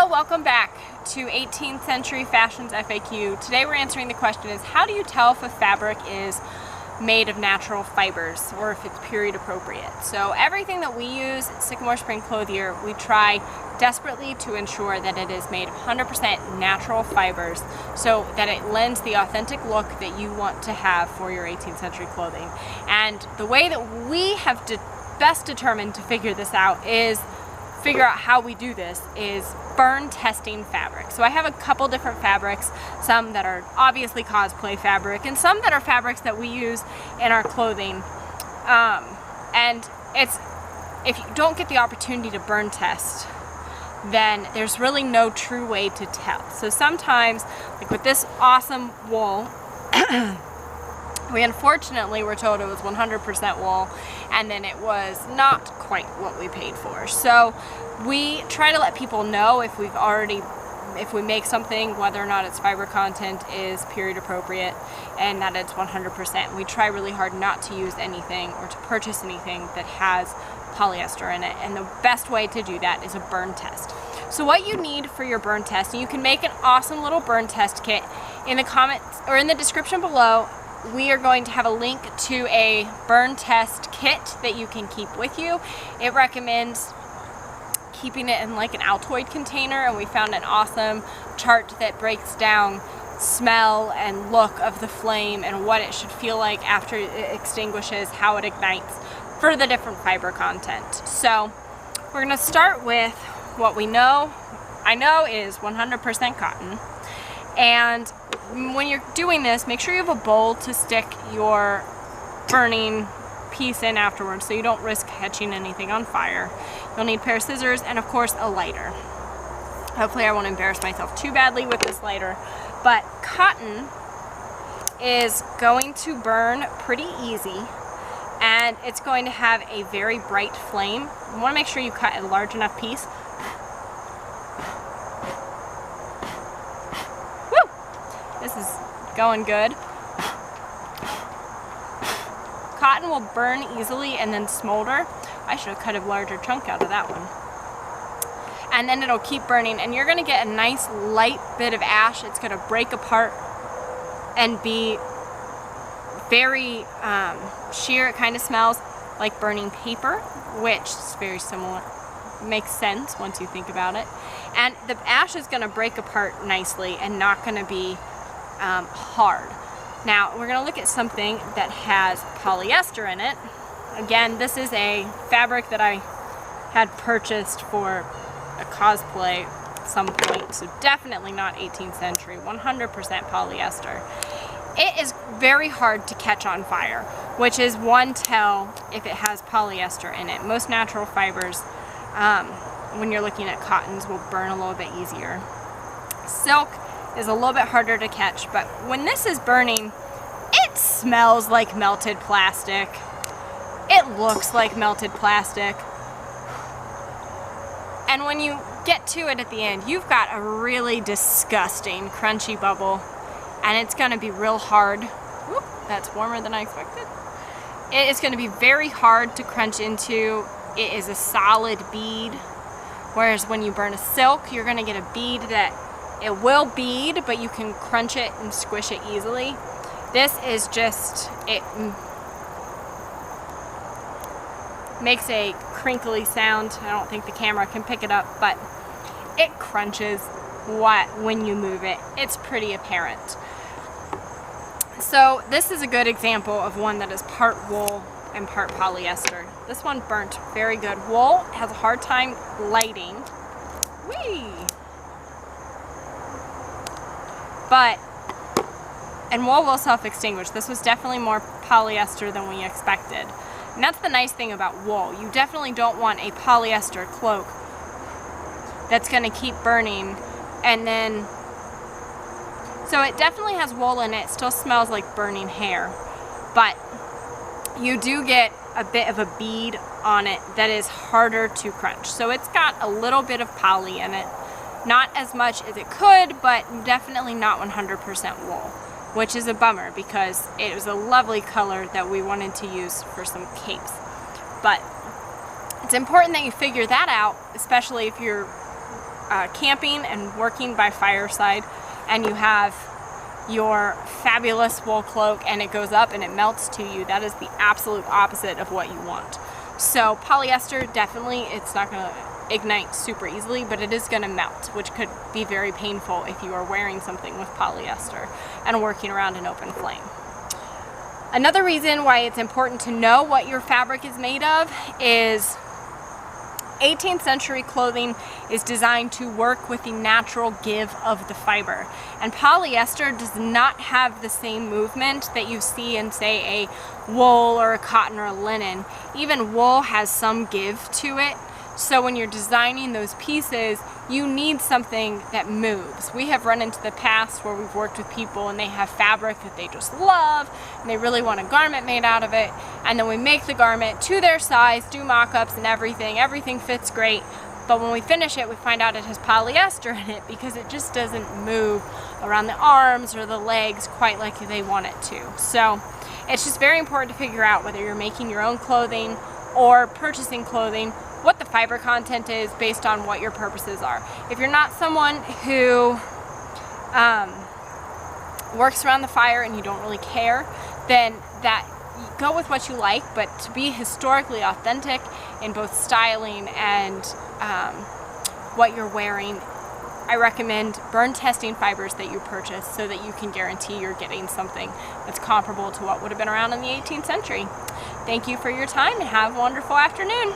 Hello, welcome back to 18th Century Fashions FAQ. Today we're answering the question is, how do you tell if a fabric is made of natural fibers or if it's period appropriate? So everything that we use at Sycamore Spring Clothier, we try desperately to ensure that it is made of 100% natural fibers so that it lends the authentic look that you want to have for your 18th century clothing. And the way that we have best determined to figure this out is figure out how we do this is burn testing fabric. So I have a couple different fabrics, some that are obviously cosplay fabric and some that are fabrics that we use in our clothing. And if you don't get the opportunity to burn test, then there's really no true way to tell. So sometimes, like with this awesome wool, we unfortunately were told it was 100% wool, and then it was not quite what we paid for. So we try to let people know if we make something, whether or not its fiber content is period appropriate and that it's 100%. We try really hard not to use anything or to purchase anything that has polyester in it, and the best way to do that is a burn test. So what you need for your burn test, and you can make an awesome little burn test kit. In the comments or in the description below, we are going to have a link to a burn test kit that you can keep with you. It recommends keeping it in like an Altoid container, and we found an awesome chart that breaks down smell and look of the flame and what it should feel like after it extinguishes, how it ignites for the different fiber content. So we're going to start with what I know is 100% cotton. And when you're doing this, make sure you have a bowl to stick your burning piece in afterwards so you don't risk catching anything on fire. You'll need a pair of scissors and of course a lighter. Hopefully I won't embarrass myself too badly with this lighter, but cotton is going to burn pretty easy and it's going to have a very bright flame. You want to make sure you cut a large enough piece. This is going good. Cotton will burn easily and then smolder. I should have cut a larger chunk out of that one. And then it'll keep burning, and you're gonna get a nice light bit of ash. It's gonna break apart and be very sheer. It kind of smells like burning paper, which is very similar. Makes sense once you think about it. And the ash is gonna break apart nicely and not gonna be hard. Now we're going to look at something that has polyester in it. Again, this is a fabric that I had purchased for a cosplay at some point, so definitely not 18th century, 100% polyester. It is very hard to catch on fire, which is one tell if it has polyester in it. Most natural fibers, when you're looking at cottons, will burn a little bit easier. Silk is a little bit harder to catch, but when this is burning, it smells like melted plastic. It looks like melted plastic. And when you get to it at the end, you've got a really disgusting crunchy bubble, and it's gonna be real hard. Whoop, that's warmer than I expected. It is gonna be very hard to crunch into. It is a solid bead, whereas when you burn a silk, you're gonna get a bead that it will bead, but you can crunch it and squish it easily. This is just, it makes a crinkly sound. I don't think the camera can pick it up, but it crunches when you move it. It's pretty apparent. So this is a good example of one that is part wool and part polyester. This one burnt very good. Wool has a hard time lighting. Whee! And wool will self-extinguish. This was definitely more polyester than we expected. And that's the nice thing about wool. You definitely don't want a polyester cloak that's gonna keep burning. And then, so it definitely has wool in it. It still smells like burning hair, but you do get a bit of a bead on it that is harder to crunch. So it's got a little bit of poly in it. Not as much as it could, but definitely not 100% wool, which is a bummer because it was a lovely color that we wanted to use for some capes. But it's important that you figure that out, especially if you're camping and working by fireside and you have your fabulous wool cloak and it goes up and it melts to you, that is the absolute opposite of what you want. So polyester, definitely, it's not going to ignite super easily, but it is going to melt, which could be very painful if you are wearing something with polyester and working around an open flame. Another reason why it's important to know what your fabric is made of is 18th century clothing is designed to work with the natural give of the fiber. And polyester does not have the same movement that you see in, say, a wool or a cotton or a linen. Even wool has some give to it. So when you're designing those pieces, you need something that moves. We have run into the past where we've worked with people and they have fabric that they just love and they really want a garment made out of it, and then we make the garment to their size, do mock-ups and everything fits great, but when we finish it we find out it has polyester in it because it just doesn't move around the arms or the legs quite like they want it to. So it's just very important to figure out whether you're making your own clothing or purchasing clothing, what the fiber content is based on what your purposes are. If you're not someone who works around the fire and you don't really care, then go with what you like, but to be historically authentic in both styling and what you're wearing, I recommend burn testing fibers that you purchase so that you can guarantee you're getting something that's comparable to what would have been around in the 18th century. Thank you for your time and have a wonderful afternoon.